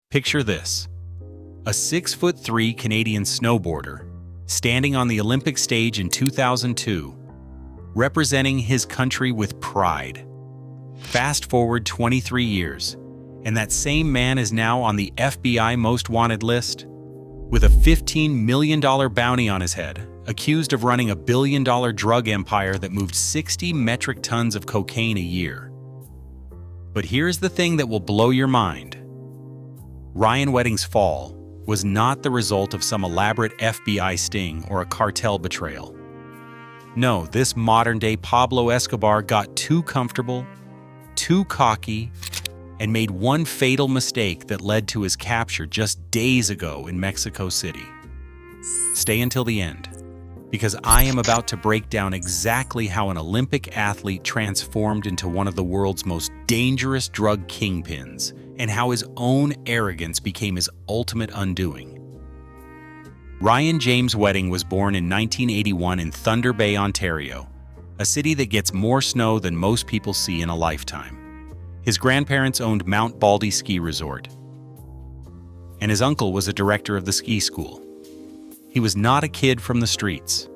Picture this: a 6'3" Canadian snowboarder standing on the Olympic stage in 2002, representing his country with pride. Fast forward 23 years, and that same man is now on the FBI Most Wanted list, with a $15 million bounty on his head, accused of running a billion-dollar drug empire that moved 60 metric tons of cocaine a year. But here's the thing that will blow your mind. Ryan Wedding's fall was not the result of some elaborate FBI sting or a cartel betrayal. No, this modern-day Pablo Escobar got too comfortable, too cocky, and made one fatal mistake that led to his capture just days ago in Mexico City. Stay until the end, because I am about to break down exactly how an Olympic athlete transformed into one of the world's most dangerous drug kingpins, and how his own arrogance became his ultimate undoing. Ryan James Wedding was born in 1981 in Thunder Bay, Ontario, a city that gets more snow than most people see in a lifetime. His grandparents owned Mount Baldy Ski Resort, and his uncle was a director of the ski school. He was not a kid from the streets.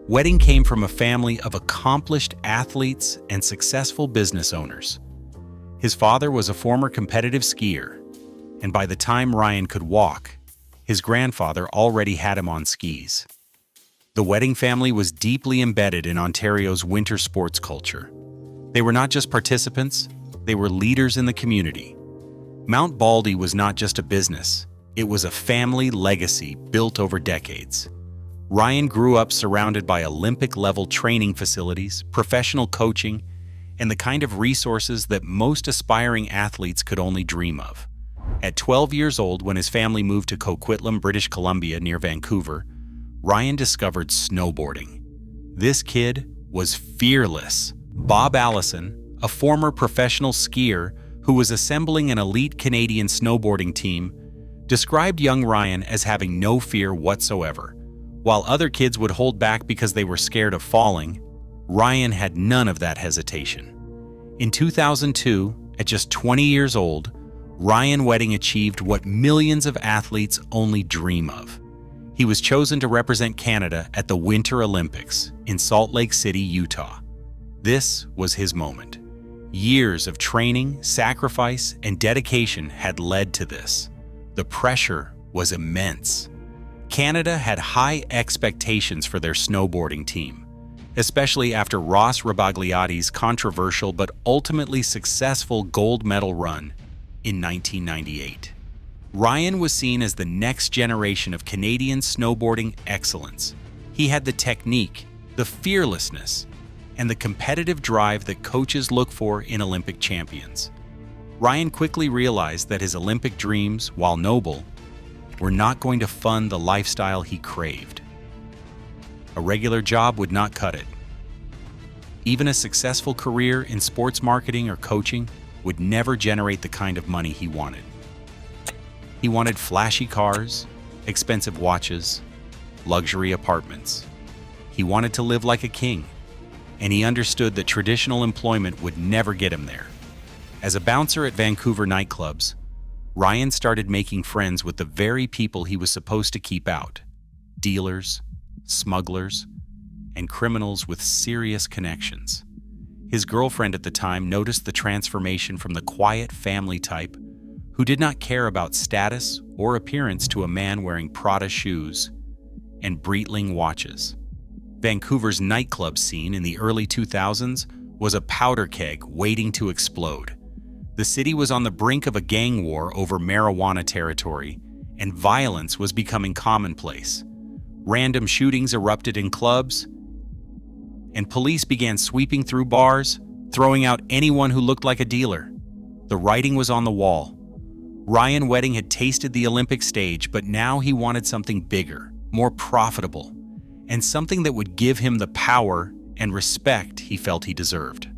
Wedding came from a family of accomplished athletes and successful business owners. His father was a former competitive skier, and by the time Ryan could walk, his grandfather already had him on skis. The Wedding family was deeply embedded in Ontario's winter sports culture. They were not just participants, they were leaders in the community. Mount Baldy was not just a business, it was a family legacy built over decades. Ryan grew up surrounded by Olympic-level training facilities, professional coaching, and the kind of resources that most aspiring athletes could only dream of. At 12 years old, when his family moved to Coquitlam, British Columbia, near Vancouver, Ryan discovered snowboarding. This kid was fearless. Bob Allison, a former professional skier who was assembling an elite Canadian snowboarding team, described young Ryan as having no fear whatsoever. While other kids would hold back because they were scared of falling, Ryan had none of that hesitation. In 2002, at just 20 years old, Ryan Wedding achieved what millions of athletes only dream of. He was chosen to represent Canada at the Winter Olympics in Salt Lake City, Utah. This was his moment. Years of training, sacrifice, and dedication had led to this. The pressure was immense. Canada had high expectations for their snowboarding team, especially after Ross Rabagliati's controversial but ultimately successful gold medal run in 1998. Ryan was seen as the next generation of Canadian snowboarding excellence. He had the technique, the fearlessness, and the competitive drive that coaches look for in Olympic champions. Ryan quickly realized that his Olympic dreams, while noble, were not going to fund the lifestyle he craved. A regular job would not cut it. Even a successful career in sports marketing or coaching would never generate the kind of money he wanted. He wanted flashy cars, expensive watches, luxury apartments. He wanted to live like a king, and he understood that traditional employment would never get him there. As a bouncer at Vancouver nightclubs, Ryan started making friends with the very people he was supposed to keep out: dealers, smugglers, and criminals with serious connections. His girlfriend at the time noticed the transformation from the quiet family type who did not care about status or appearance to a man wearing Prada shoes and Breitling watches. Vancouver's nightclub scene in the early 2000s was a powder keg waiting to explode. The city was on the brink of a gang war over marijuana territory, and violence was becoming commonplace. Random shootings erupted in clubs, and police began sweeping through bars, throwing out anyone who looked like a dealer. The writing was on the wall. Ryan Wedding had tasted the Olympic stage, but now he wanted something bigger, more profitable, and something that would give him the power and respect he felt he deserved.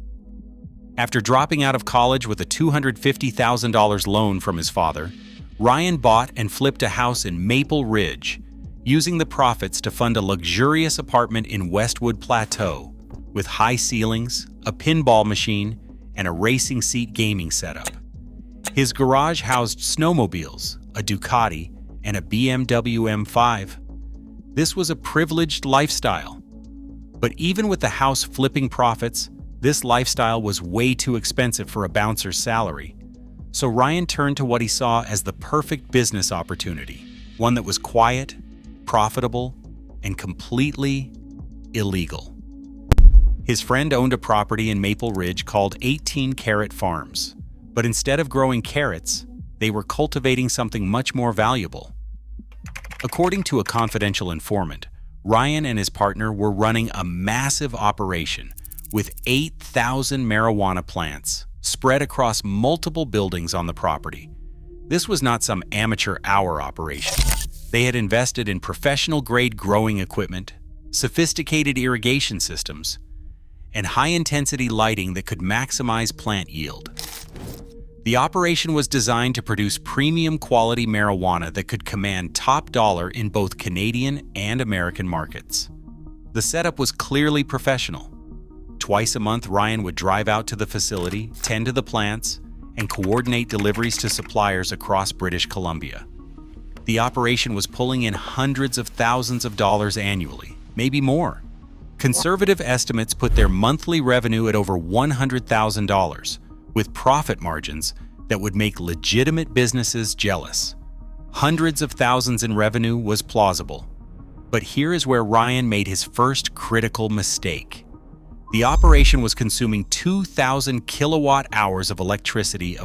After dropping out of college with a $250,000 loan from his father, Ryan bought and flipped a house in Maple Ridge, using the profits to fund a luxurious apartment in Westwood Plateau with high ceilings, a pinball machine, and a racing seat gaming setup. His garage housed snowmobiles, a Ducati, and a BMW M5. This was a privileged lifestyle. But even with the house flipping profits, this lifestyle was way too expensive for a bouncer's salary. So Ryan turned to what he saw as the perfect business opportunity, one that was quiet, profitable, and completely illegal. His friend owned a property in Maple Ridge called 18 Carrot Farms, but instead of growing carrots, they were cultivating something much more valuable. According to a confidential informant, Ryan and his partner were running a massive operation with 8,000 marijuana plants spread across multiple buildings on the property. This was not some amateur hour operation. They had invested in professional-grade growing equipment, sophisticated irrigation systems, and high-intensity lighting that could maximize plant yield. The operation was designed to produce premium-quality marijuana that could command top dollar in both Canadian and American markets. The setup was clearly professional. Twice a month, Ryan would drive out to the facility, tend to the plants, and coordinate deliveries to suppliers across British Columbia. The operation was pulling in hundreds of thousands of dollars annually, maybe more. Conservative estimates put their monthly revenue at over $100,000, with profit margins that would make legitimate businesses jealous. Hundreds of thousands in revenue was plausible. But here is where Ryan made his first critical mistake. The operation was consuming 2,000 kilowatt hours of electricity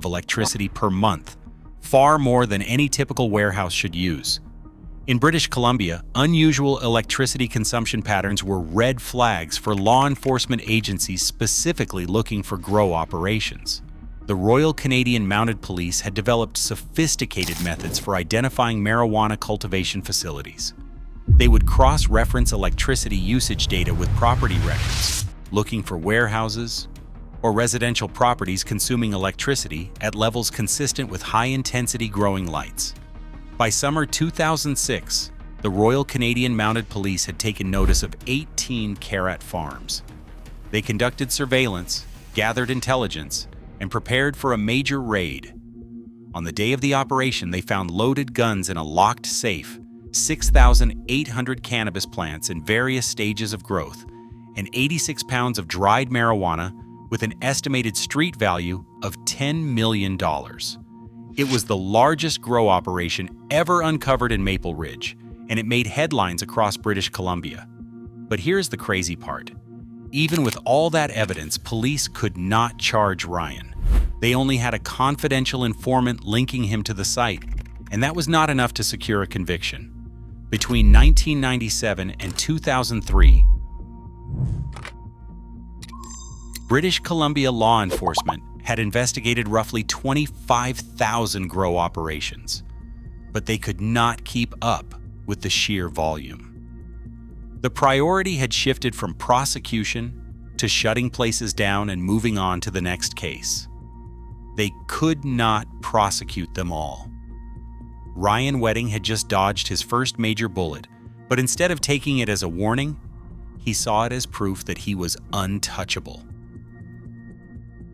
per month, far more than any typical warehouse should use. In British Columbia, unusual electricity consumption patterns were red flags for law enforcement agencies specifically looking for grow operations. The Royal Canadian Mounted Police had developed sophisticated methods for identifying marijuana cultivation facilities. They would cross-reference electricity usage data with property records, looking for warehouses or residential properties consuming electricity at levels consistent with high-intensity growing lights. By summer 2006, the Royal Canadian Mounted Police had taken notice of 18 Carrot Farms. They conducted surveillance, gathered intelligence, and prepared for a major raid. On the day of the operation, they found loaded guns in a locked safe, 6,800 cannabis plants in various stages of growth, and 86 pounds of dried marijuana with an estimated street value of $10 million. It was the largest grow operation ever uncovered in Maple Ridge, and it made headlines across British Columbia. But here's the crazy part. Even with all that evidence, police could not charge Ryan. They only had a confidential informant linking him to the site, and that was not enough to secure a conviction. Between 1997 and 2003, British Columbia law enforcement had investigated roughly 25,000 grow operations, but they could not keep up with the sheer volume. The priority had shifted from prosecution to shutting places down and moving on to the next case. They could not prosecute them all. Ryan Wedding had just dodged his first major bullet, but instead of taking it as a warning, he saw it as proof that he was untouchable.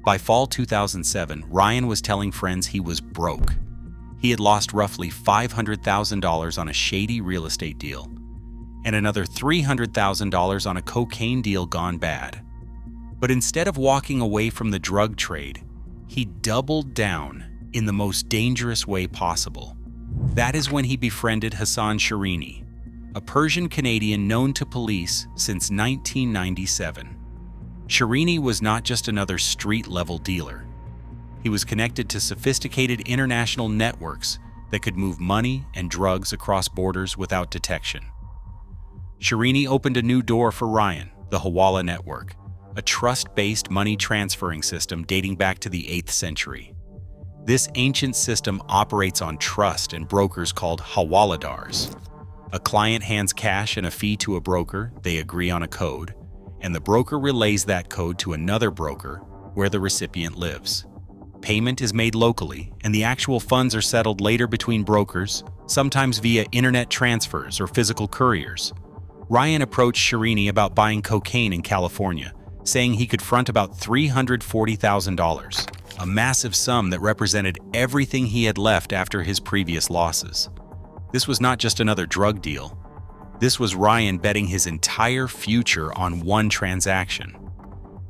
By fall 2007, Ryan was telling friends he was broke. He had lost roughly $500,000 on a shady real estate deal, and another $300,000 on a cocaine deal gone bad. But instead of walking away from the drug trade, he doubled down in the most dangerous way possible. That is when he befriended Hassan Shirini, a Persian Canadian known to police since 1997. Shirini was not just another street-level dealer. He was connected to sophisticated international networks that could move money and drugs across borders without detection. Shirini opened a new door for Ryan, the Hawala Network, a trust-based money transferring system dating back to the 8th century. This ancient system operates on trust and brokers called hawaladars. A client hands cash and a fee to a broker, they agree on a code, and the broker relays that code to another broker where the recipient lives. Payment is made locally, and the actual funds are settled later between brokers, sometimes via internet transfers or physical couriers. Ryan approached Shirini about buying cocaine in California, saying he could front about $340,000. a massive sum that represented everything he had left after his previous losses. This was not just another drug deal. This was Ryan betting his entire future on one transaction.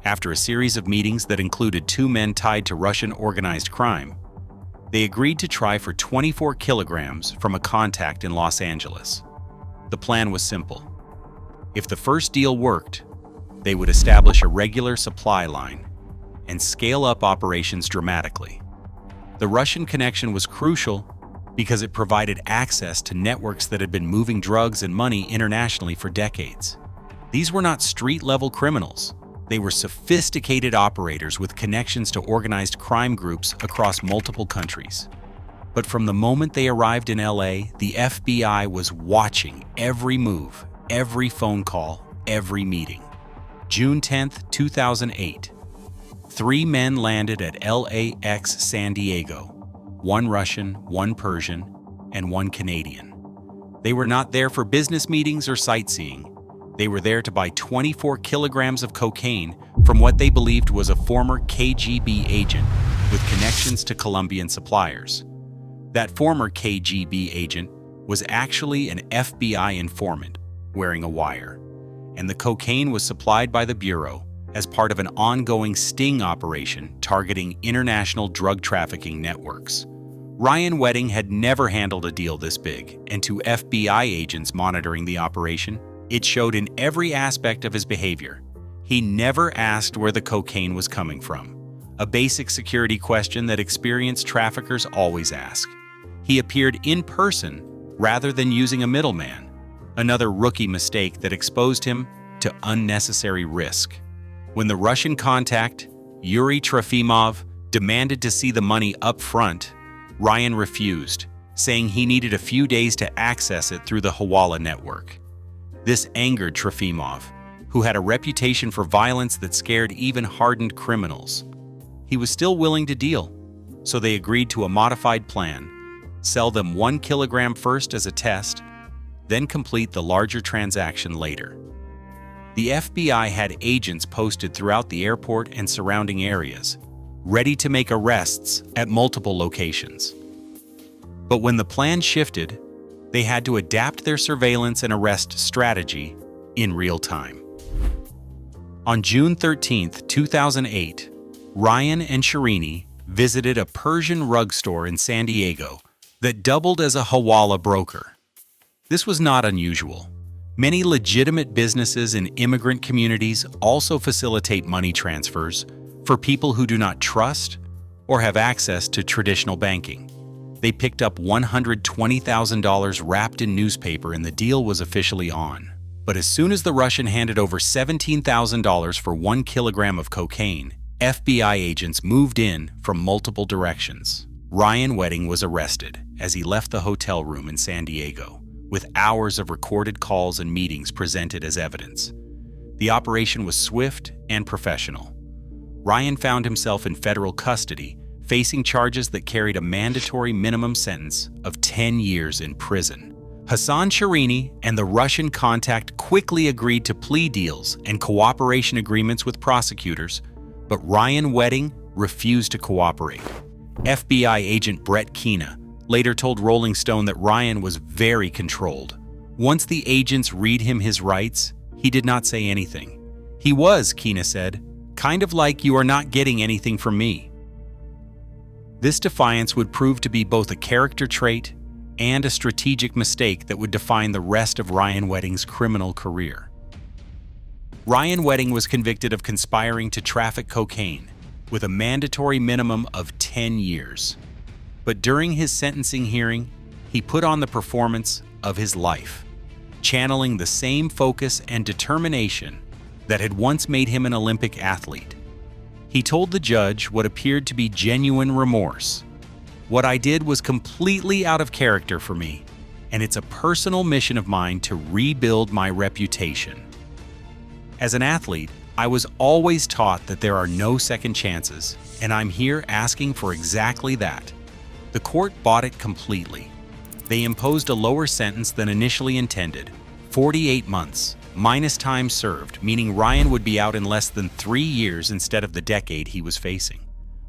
After a series of meetings that included two men tied to Russian organized crime, they agreed to try for 24 kilograms from a contact in Los Angeles. The plan was simple. If the first deal worked, they would establish a regular supply line and scale up operations dramatically. The Russian connection was crucial because it provided access to networks that had been moving drugs and money internationally for decades. These were not street-level criminals. They were sophisticated operators with connections to organized crime groups across multiple countries. But from the moment they arrived in LA, the FBI was watching every move, every phone call, every meeting. June 10, 2008. 3 men landed at LAX San Diego, 1 Russian, 1 Persian, and 1 Canadian. They were not there for business meetings or sightseeing. They were there to buy 24 kilograms of cocaine from what they believed was a former KGB agent with connections to Colombian suppliers. That former KGB agent was actually an FBI informant wearing a wire, and the cocaine was supplied by the Bureau as part of an ongoing sting operation targeting international drug trafficking networks. Ryan Wedding had never handled a deal this big, and to FBI agents monitoring the operation, it showed in every aspect of his behavior. He never asked where the cocaine was coming from, a basic security question that experienced traffickers always ask. He appeared in person rather than using a middleman, another rookie mistake that exposed him to unnecessary risk. When the Russian contact, Yuri Trofimov, demanded to see the money up front, Ryan refused, saying he needed a few days to access it through the Hawala network. This angered Trofimov, who had a reputation for violence that scared even hardened criminals. He was still willing to deal, so they agreed to a modified plan: sell them 1 kilogram first as a test, then complete the larger transaction later. The FBI had agents posted throughout the airport and surrounding areas, ready to make arrests at multiple locations. But when the plan shifted, they had to adapt their surveillance and arrest strategy in real time. On June 13, 2008, Ryan and Shirini visited a Persian rug store in San Diego that doubled as a Hawala broker. This was not unusual. Many legitimate businesses in immigrant communities also facilitate money transfers for people who do not trust or have access to traditional banking. They picked up $120,000 wrapped in newspaper and the deal was officially on. But as soon as the Russian handed over $17,000 for 1 kilogram of cocaine, FBI agents moved in from multiple directions. Ryan Wedding was arrested as he left the hotel room in San Diego, with hours of recorded calls and meetings presented as evidence. The operation was swift and professional. Ryan found himself in federal custody, facing charges that carried a mandatory minimum sentence of 10 years in prison. Hassan Shirini and the Russian contact quickly agreed to plea deals and cooperation agreements with prosecutors, but Ryan Wedding refused to cooperate. FBI agent Brett Keena later told Rolling Stone that Ryan was very controlled. Once the agents read him his rights, he did not say anything. He was, Keena said, kind of like "you are not getting anything from me." This defiance would prove to be both a character trait and a strategic mistake that would define the rest of Ryan Wedding's criminal career. Ryan Wedding was convicted of conspiring to traffic cocaine, with a mandatory minimum of 10 years. But during his sentencing hearing, he put on the performance of his life, channeling the same focus and determination that had once made him an Olympic athlete. He told the judge what appeared to be genuine remorse. "What I did was completely out of character for me, and it's a personal mission of mine to rebuild my reputation. As an athlete, I was always taught that there are no second chances, and I'm here asking for exactly that." The court bought it completely. They imposed a lower sentence than initially intended, 48 months, minus time served, meaning Ryan would be out in less than 3 years instead of the decade he was facing.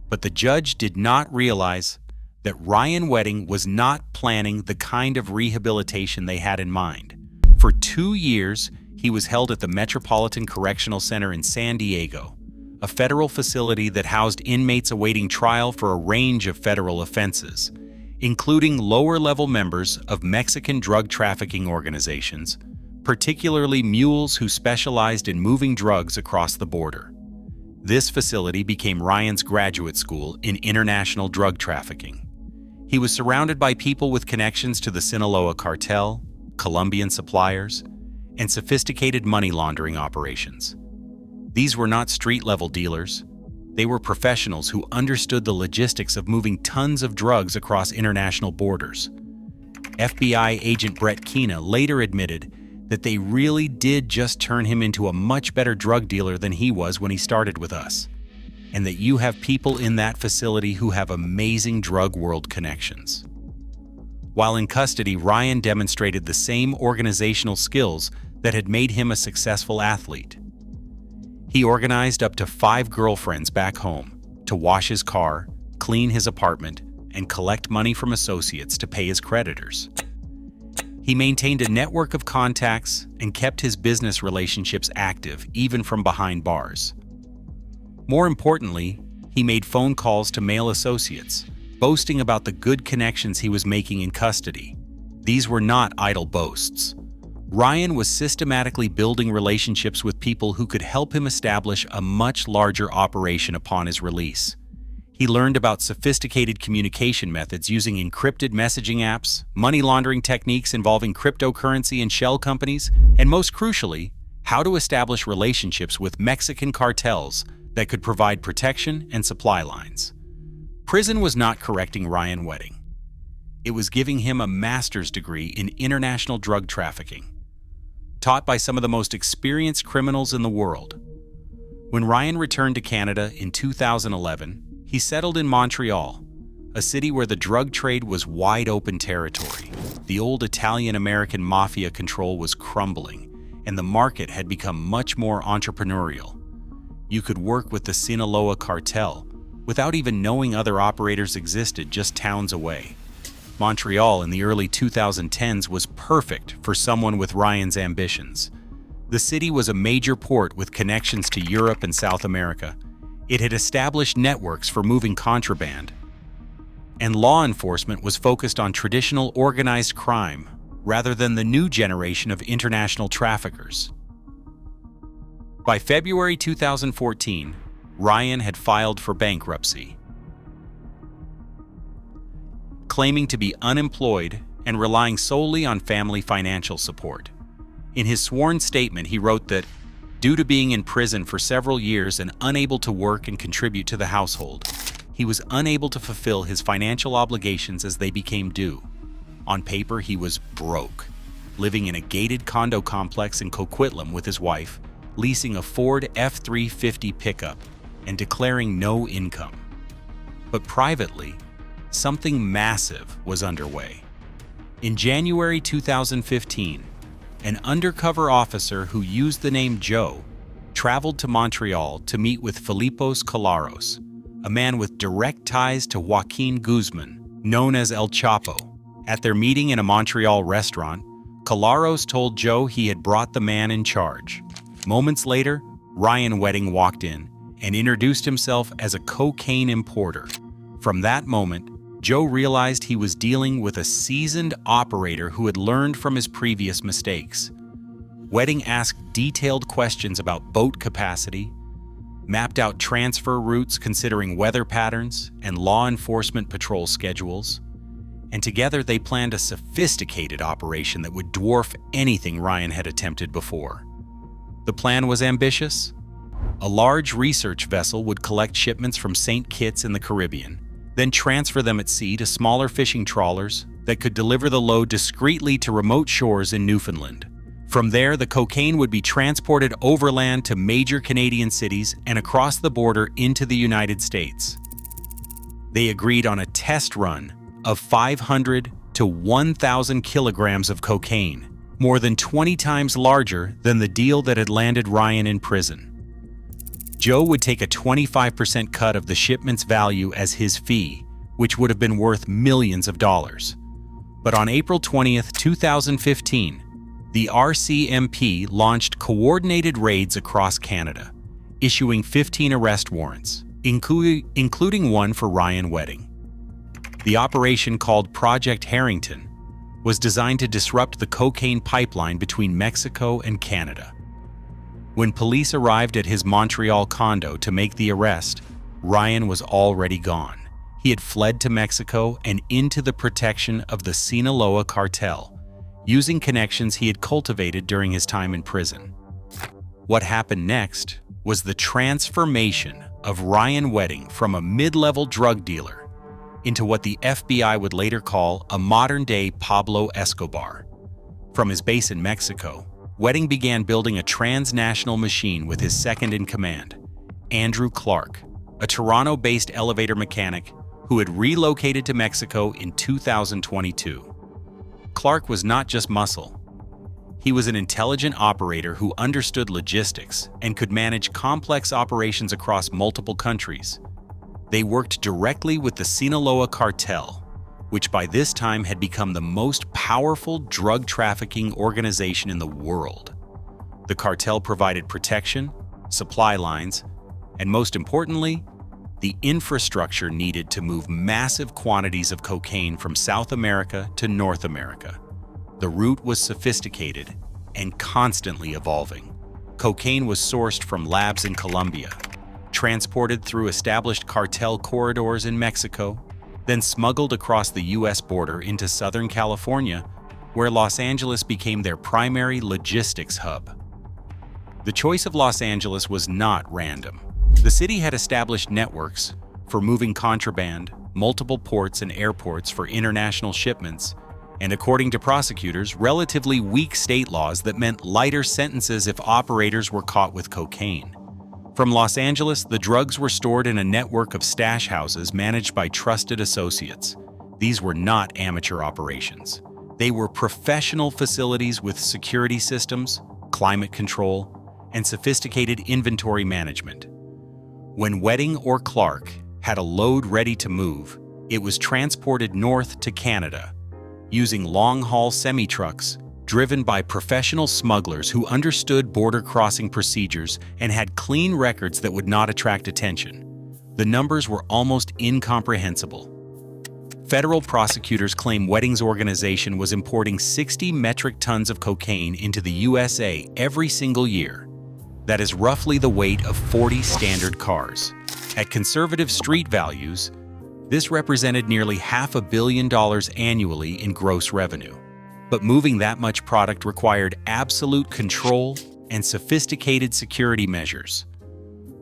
But the judge did not realize that Ryan Wedding was not planning the kind of rehabilitation they had in mind. For 2 years, he was held at the Metropolitan Correctional Center in San Diego, a federal facility that housed inmates awaiting trial for a range of federal offenses, including lower-level members of Mexican drug trafficking organizations, particularly mules who specialized in moving drugs across the border. This facility became Ryan's graduate school in international drug trafficking. He was surrounded by people with connections to the Sinaloa cartel, Colombian suppliers, and sophisticated money laundering operations. These were not street-level dealers. They were professionals who understood the logistics of moving tons of drugs across international borders. FBI agent Brett Keena later admitted that they really did just turn him into a much better drug dealer than he was when he started with us, and that you have people in that facility who have amazing drug world connections. While in custody, Ryan demonstrated the same organizational skills that had made him a successful athlete. He organized up to 5 girlfriends back home to wash his car, clean his apartment, and collect money from associates to pay his creditors. He maintained a network of contacts and kept his business relationships active, even from behind bars. More importantly, he made phone calls to male associates, boasting about the good connections he was making in custody. These were not idle boasts. Ryan was systematically building relationships with people who could help him establish a much larger operation upon his release. He learned about sophisticated communication methods using encrypted messaging apps, money laundering techniques involving cryptocurrency and shell companies, and most crucially, how to establish relationships with Mexican cartels that could provide protection and supply lines. Prison was not correcting Ryan Wedding. It was giving him a master's degree in international drug trafficking, taught by some of the most experienced criminals in the world. When Ryan returned to Canada in 2011, he settled in Montreal, a city where the drug trade was wide-open territory. The old Italian-American mafia control was crumbling, and the market had become much more entrepreneurial. You could work with the Sinaloa cartel without even knowing other operators existed just towns away. Montreal in the early 2010s was perfect for someone with Ryan's ambitions. The city was a major port with connections to Europe and South America. It had established networks for moving contraband, and law enforcement was focused on traditional organized crime rather than the new generation of international traffickers. By February 2014, Ryan had filed for bankruptcy, claiming to be unemployed and relying solely on family financial support. In his sworn statement, he wrote that, due to being in prison for several years and unable to work and contribute to the household, he was unable to fulfill his financial obligations as they became due. On paper, he was broke, living in a gated condo complex in Coquitlam with his wife, leasing a Ford F-350 pickup, and declaring no income. But privately, something massive was underway. In January 2015, an undercover officer who used the name Joe traveled to Montreal to meet with Filipos Colaros, a man with direct ties to Joaquin Guzman, known as El Chapo. At their meeting in a Montreal restaurant, Colaros told Joe he had brought the man in charge. Moments later, Ryan Wedding walked in and introduced himself as a cocaine importer. From that moment, Joe realized he was dealing with a seasoned operator who had learned from his previous mistakes. Wedding asked detailed questions about boat capacity, mapped out transfer routes considering weather patterns and law enforcement patrol schedules, and together they planned a sophisticated operation that would dwarf anything Ryan had attempted before. The plan was ambitious. A large research vessel would collect shipments from St. Kitts in the Caribbean, then transfer them at sea to smaller fishing trawlers that could deliver the load discreetly to remote shores in Newfoundland. From there, the cocaine would be transported overland to major Canadian cities and across the border into the United States. They agreed on a test run of 500 to 1,000 kilograms of cocaine, more than 20 times larger than the deal that had landed Ryan in prison. Joe would take a 25% cut of the shipment's value as his fee, which would have been worth millions of dollars. But on April 20th, 2015, the RCMP launched coordinated raids across Canada, issuing 15 arrest warrants, including one for Ryan Wedding. The operation, called Project Harrington, was designed to disrupt the cocaine pipeline between Mexico and Canada. When police arrived at his Montreal condo to make the arrest, Ryan was already gone. He had fled to Mexico and into the protection of the Sinaloa cartel, using connections he had cultivated during his time in prison. What happened next was the transformation of Ryan Wedding from a mid-level drug dealer into what the FBI would later call a modern-day Pablo Escobar. From his base in Mexico, Wedding began building a transnational machine with his second-in-command, Andrew Clark, a Toronto-based elevator mechanic who had relocated to Mexico in 2022. Clark was not just muscle. He was an intelligent operator who understood logistics and could manage complex operations across multiple countries. They worked directly with the Sinaloa cartel, which by this time had become the most powerful drug trafficking organization in the world. The cartel provided protection, supply lines, and most importantly, the infrastructure needed to move massive quantities of cocaine from South America to North America. The route was sophisticated and constantly evolving. Cocaine was sourced from labs in Colombia, transported through established cartel corridors in Mexico, then smuggled across the U.S. border into Southern California, where Los Angeles became their primary logistics hub. The choice of Los Angeles was not random. The city had established networks for moving contraband, multiple ports and airports for international shipments, and according to prosecutors, relatively weak state laws that meant lighter sentences if operators were caught with cocaine. From Los Angeles, the drugs were stored in a network of stash houses managed by trusted associates. These were not amateur operations. They were professional facilities with security systems, climate control, and sophisticated inventory management. When Wedding or Clark had a load ready to move, it was transported north to Canada, using long-haul semi-trucks driven by professional smugglers who understood border-crossing procedures and had clean records that would not attract attention. The numbers were almost incomprehensible. Federal prosecutors claim Wedding's organization was importing 60 metric tons of cocaine into the USA every single year. That is roughly the weight of 40 standard cars. At conservative street values, this represented nearly $500 million annually in gross revenue. But moving that much product required absolute control and sophisticated security measures.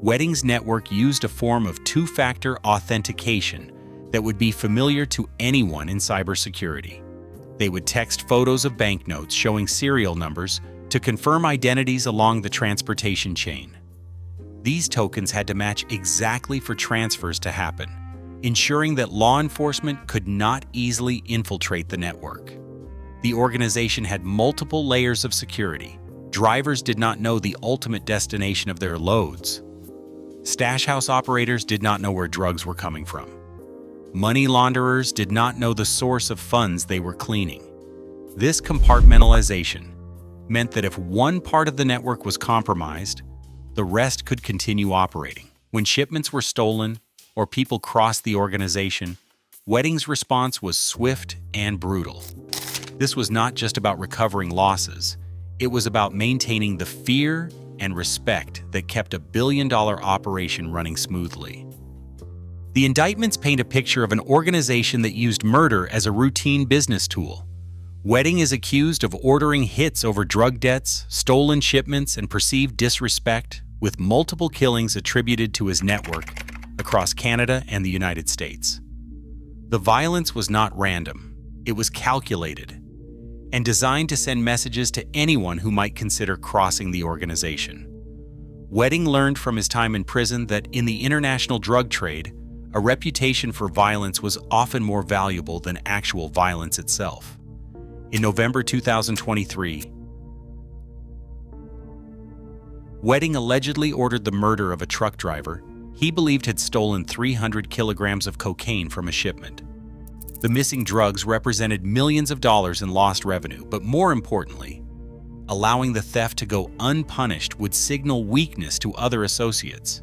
Wedding's network used a form of two-factor authentication that would be familiar to anyone in cybersecurity. They would text photos of banknotes showing serial numbers to confirm identities along the transportation chain. These tokens had to match exactly for transfers to happen, ensuring that law enforcement could not easily infiltrate the network. The organization had multiple layers of security. Drivers did not know the ultimate destination of their loads. Stash house operators did not know where drugs were coming from. Money launderers did not know the source of funds they were cleaning. This compartmentalization meant that if one part of the network was compromised, the rest could continue operating. When shipments were stolen or people crossed the organization, Wedding's response was swift and brutal. This was not just about recovering losses. It was about maintaining the fear and respect that kept a billion-dollar operation running smoothly. The indictments paint a picture of an organization that used murder as a routine business tool. Wedding is accused of ordering hits over drug debts, stolen shipments, and perceived disrespect, with multiple killings attributed to his network across Canada and the United States. The violence was not random. It was calculated and designed to send messages to anyone who might consider crossing the organization. Wedding learned from his time in prison that in the international drug trade, a reputation for violence was often more valuable than actual violence itself. In November 2023, Wedding allegedly ordered the murder of a truck driver he believed had stolen 300 kilograms of cocaine from a shipment. The missing drugs represented millions of dollars in lost revenue, but more importantly, allowing the theft to go unpunished would signal weakness to other associates.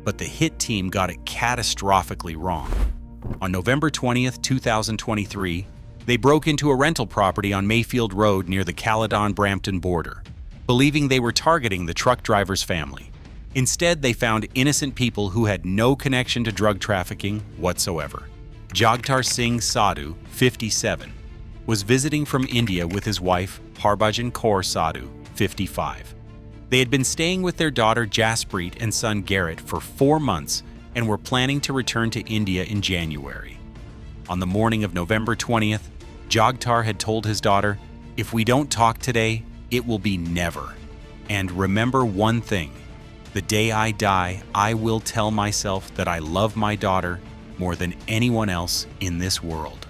But the hit team got it catastrophically wrong. On November 20th, 2023, they broke into a rental property on Mayfield Road near the Caledon-Brampton border, believing they were targeting the truck driver's family. Instead, they found innocent people who had no connection to drug trafficking whatsoever. Jagtar Singh Sadhu, 57, was visiting from India with his wife, Harbhajan Kaur Sadhu, 55. They had been staying with their daughter Jasprit and son Garrett for 4 months and were planning to return to India in January. On the morning of November 20th, Jagtar had told his daughter, "If we don't talk today, it will be never. And remember one thing, the day I die, I will tell myself that I love my daughter more than anyone else in this world."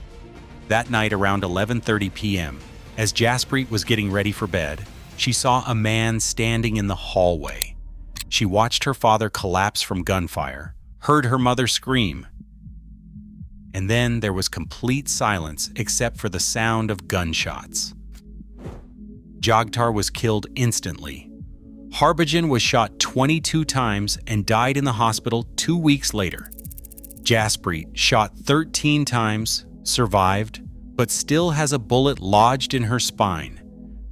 That night around 11:30 p.m., as Jasprit was getting ready for bed, she saw a man standing in the hallway. She watched her father collapse from gunfire, heard her mother scream, and then there was complete silence except for the sound of gunshots. Jagtar was killed instantly. Harbhajan was shot 22 times and died in the hospital 2 weeks later. Jasprit, shot 13 times, survived, but still has a bullet lodged in her spine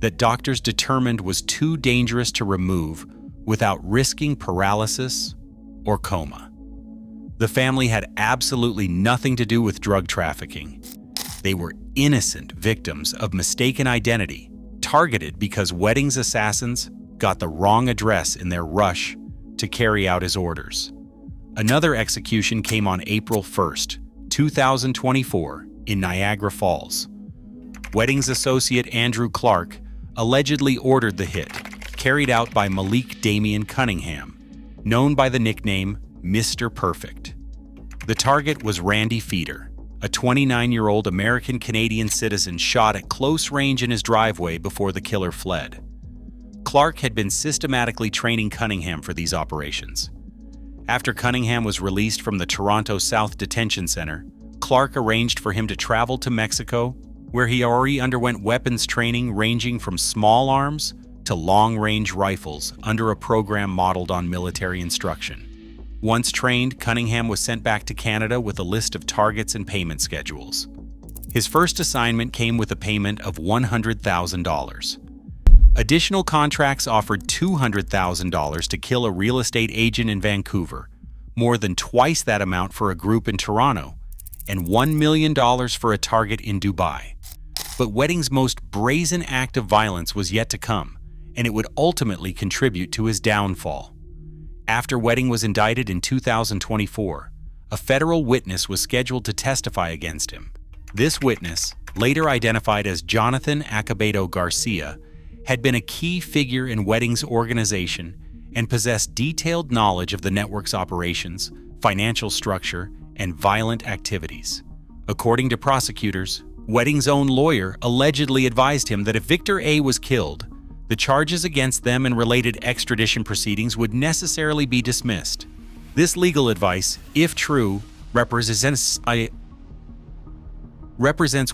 that doctors determined was too dangerous to remove without risking paralysis or coma. The family had absolutely nothing to do with drug trafficking. They were innocent victims of mistaken identity, targeted because Wedding's assassins got the wrong address in their rush to carry out his orders. Another execution came on April 1st, 2024, in Niagara Falls. Wedding's associate Andrew Clark allegedly ordered the hit, carried out by Malik Damian Cunningham, known by the nickname Mr. Perfect. The target was Randy Feeder, a 29-year-old American-Canadian citizen shot at close range in his driveway before the killer fled. Clark had been systematically training Cunningham for these operations. After Cunningham was released from the Toronto South Detention Center, Clark arranged for him to travel to Mexico, where he already underwent weapons training ranging from small arms to long-range rifles under a program modeled on military instruction. Once trained, Cunningham was sent back to Canada with a list of targets and payment schedules. His first assignment came with a payment of $100,000. Additional contracts offered $200,000 to kill a real estate agent in Vancouver, more than twice that amount for a group in Toronto, and $1 million for a target in Dubai. But Wedding's most brazen act of violence was yet to come, and it would ultimately contribute to his downfall. After Wedding was indicted in 2024, a federal witness was scheduled to testify against him. This witness, later identified as Jonathan Acevedo Garcia, had been a key figure in Wedding's organization and possessed detailed knowledge of the network's operations, financial structure, and violent activities. According to prosecutors, Wedding's own lawyer allegedly advised him that if Victor A. was killed, the charges against them and related extradition proceedings would necessarily be dismissed. This legal advice, if true, represents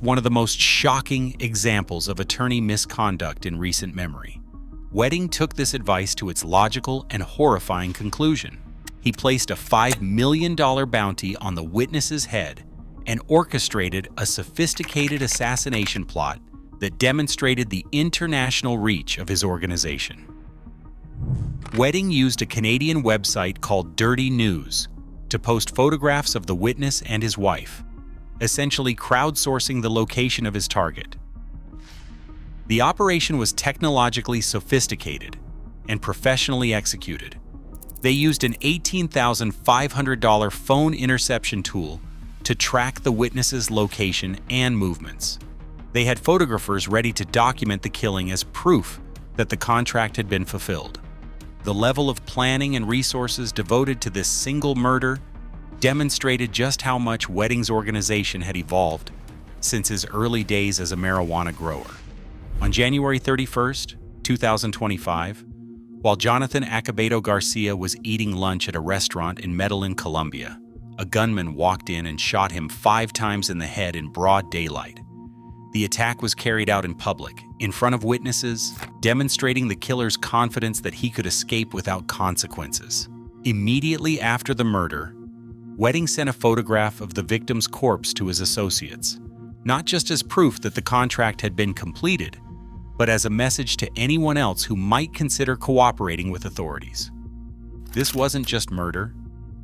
one of the most shocking examples of attorney misconduct in recent memory. Wedding took this advice to its logical and horrifying conclusion. He placed a $5 million bounty on the witness's head and orchestrated a sophisticated assassination plot that demonstrated the international reach of his organization. Wedding used a Canadian website called Dirty News to post photographs of the witness and his wife, essentially crowdsourcing the location of his target. The operation was technologically sophisticated and professionally executed. They used an $18,500 phone interception tool to track the witness's location and movements. They had photographers ready to document the killing as proof that the contract had been fulfilled. The level of planning and resources devoted to this single murder demonstrated just how much Wedding's organization had evolved since his early days as a marijuana grower. On January 31st, 2025, While Jonathan Acevedo Garcia was eating lunch at a restaurant in Medellin, Colombia, a gunman walked in and shot him 5 times in the head in broad daylight. The attack was carried out in public, in front of witnesses, demonstrating the killer's confidence that he could escape without consequences. Immediately after the murder, Wedding sent a photograph of the victim's corpse to his associates, not just as proof that the contract had been completed, but as a message to anyone else who might consider cooperating with authorities. This wasn't just murder,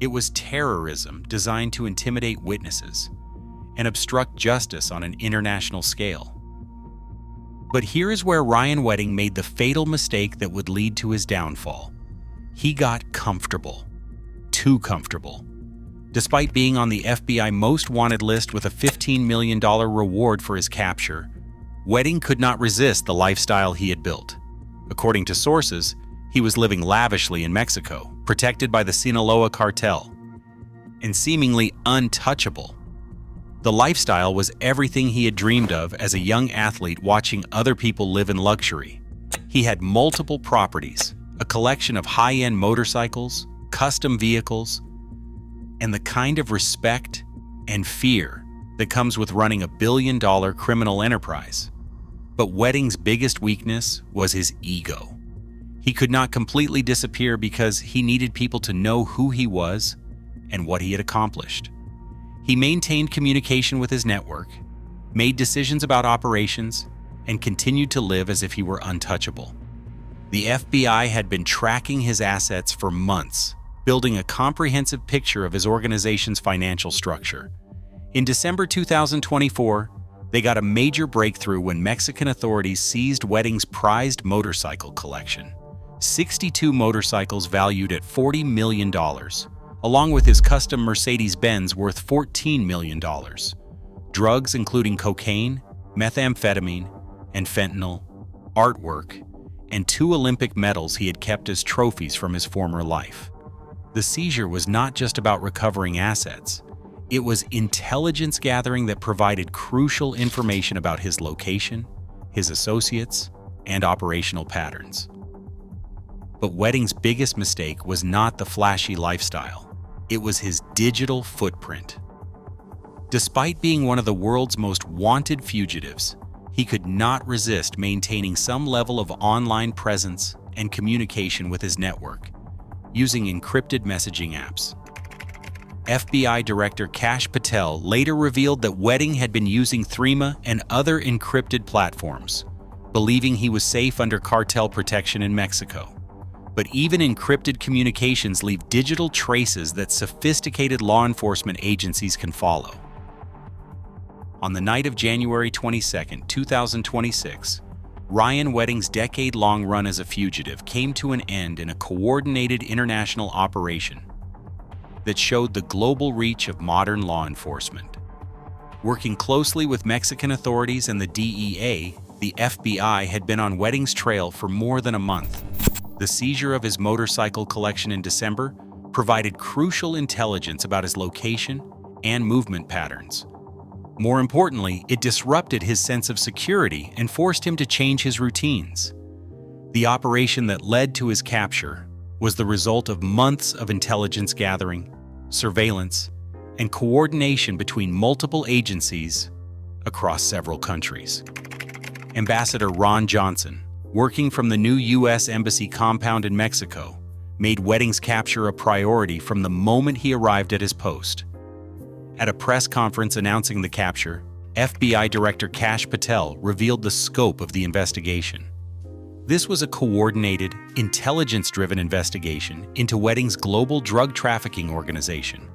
it was terrorism designed to intimidate witnesses and obstruct justice on an international scale. But here is where Ryan Wedding made the fatal mistake that would lead to his downfall. He got comfortable. Too comfortable. Despite being on the FBI most wanted list with a $15 million reward for his capture, Wedding could not resist the lifestyle he had built. According to sources, he was living lavishly in Mexico, protected by the Sinaloa cartel, and seemingly untouchable. The lifestyle was everything he had dreamed of as a young athlete watching other people live in luxury. He had multiple properties, a collection of high-end motorcycles, custom vehicles, and the kind of respect and fear that comes with running a billion-dollar criminal enterprise. But Wedding's biggest weakness was his ego. He could not completely disappear because he needed people to know who he was and what he had accomplished. He maintained communication with his network, made decisions about operations, and continued to live as if he were untouchable. The FBI had been tracking his assets for months, building a comprehensive picture of his organization's financial structure. In December 2024, they got a major breakthrough when Mexican authorities seized Wedding's prized motorcycle collection. 62 motorcycles valued at $40 million, along with his custom Mercedes-Benz worth $14 million. Drugs including cocaine, methamphetamine, and fentanyl, artwork, and 2 Olympic medals he had kept as trophies from his former life. The seizure was not just about recovering assets. It was intelligence gathering that provided crucial information about his location, his associates, and operational patterns. But Wedding's biggest mistake was not the flashy lifestyle. It was his digital footprint. Despite being one of the world's most wanted fugitives, he could not resist maintaining some level of online presence and communication with his network, using encrypted messaging apps. FBI Director Kash Patel later revealed that Wedding had been using Threema and other encrypted platforms, believing he was safe under cartel protection in Mexico. But even encrypted communications leave digital traces that sophisticated law enforcement agencies can follow. On the night of January 22, 2026, Ryan Wedding's decade-long run as a fugitive came to an end in a coordinated international operation that showed the global reach of modern law enforcement. Working closely with Mexican authorities and the DEA, the FBI had been on Wedding's trail for more than a month. The seizure of his motorcycle collection in December provided crucial intelligence about his location and movement patterns. More importantly, it disrupted his sense of security and forced him to change his routines. The operation that led to his capture was the result of months of intelligence gathering, surveillance, and coordination between multiple agencies across several countries. Ambassador Ron Johnson, working from the new U.S. Embassy compound in Mexico, made Wedding's capture a priority from the moment he arrived at his post. At a press conference announcing the capture, FBI Director Kash Patel revealed the scope of the investigation. This was a coordinated, intelligence-driven investigation into Wedding's global drug trafficking organization,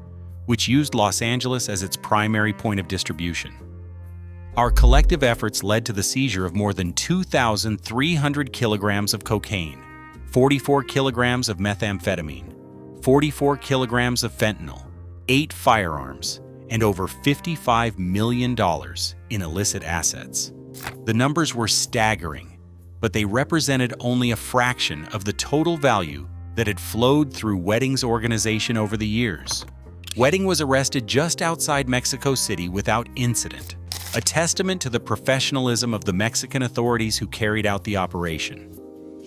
which used Los Angeles as its primary point of distribution. Our collective efforts led to the seizure of more than 2,300 kilograms of cocaine, 44 kilograms of methamphetamine, 44 kilograms of fentanyl, 8 firearms, and over $55 million in illicit assets. The numbers were staggering, but they represented only a fraction of the total value that had flowed through Wedding's organization over the years. Wedding was arrested just outside Mexico City without incident, a testament to the professionalism of the Mexican authorities who carried out the operation.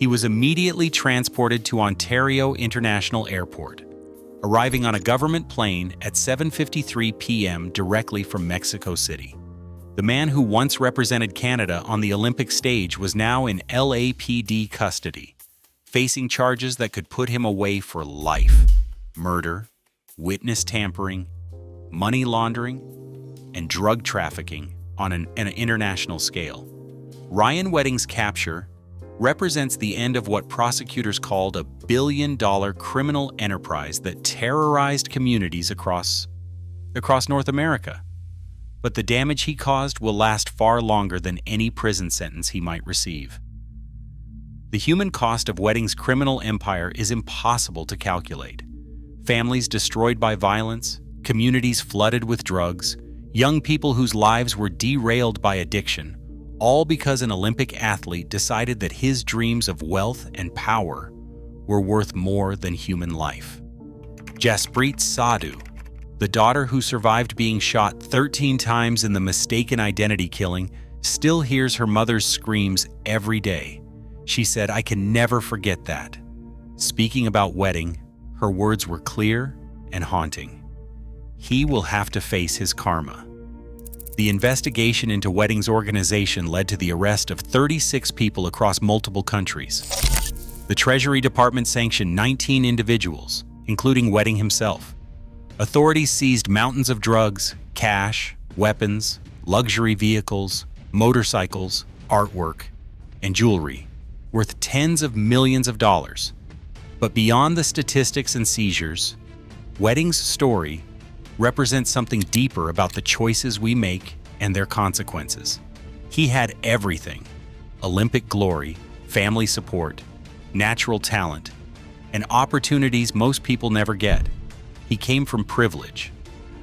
he was immediately transported to Ontario International Airport, arriving on a government plane at 7:53 p.m. directly from Mexico City. The man who once represented Canada on the Olympic stage was now in LAPD custody, facing charges that could put him away for life: murder, witness tampering, money laundering, and drug trafficking on an international scale. Ryan Wedding's capture represents the end of what prosecutors called a billion-dollar criminal enterprise that terrorized communities across North America. But the damage he caused will last far longer than any prison sentence he might receive. The human cost of Wedding's criminal empire is impossible to calculate. Families destroyed by violence, communities flooded with drugs, young people whose lives were derailed by addiction, all because an Olympic athlete decided that his dreams of wealth and power were worth more than human life. Jasprit Sadhu, the daughter who survived being shot 13 times in the mistaken identity killing, still hears her mother's screams every day. She said, "I can never forget that." Speaking about Wedding, her words were clear and haunting. He will have to face his karma. The investigation into Wedding's organization led to the arrest of 36 people across multiple countries. The Treasury Department sanctioned 19 individuals, including Wedding himself. Authorities seized mountains of drugs, cash, weapons, luxury vehicles, motorcycles, artwork, and jewelry, worth tens of millions of dollars. But beyond the statistics and seizures, Wedding's story represents something deeper about the choices we make and their consequences. He had everything: Olympic glory, family support, natural talent, and opportunities most people never get. He came from privilege,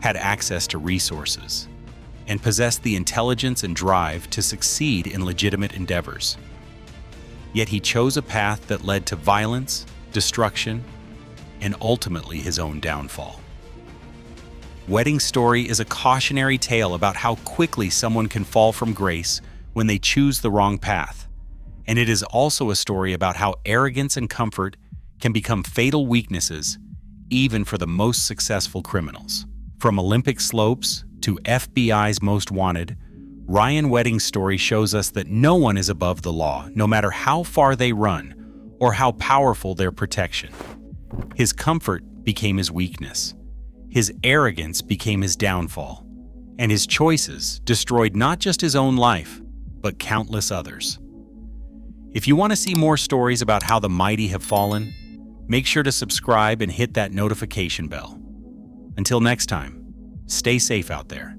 had access to resources, and possessed the intelligence and drive to succeed in legitimate endeavors. Yet he chose a path that led to violence, destruction, and ultimately his own downfall. Wedding's story is a cautionary tale about how quickly someone can fall from grace when they choose the wrong path. And it is also a story about how arrogance and comfort can become fatal weaknesses even for the most successful criminals. From Olympic slopes to FBI's most wanted, Ryan Wedding's story shows us that no one is above the law, no matter how far they run or how powerful their protection. His comfort became his weakness. His arrogance became his downfall, and his choices destroyed not just his own life, but countless others. If you want to see more stories about how the mighty have fallen, make sure to subscribe and hit that notification bell. Until next time, stay safe out there.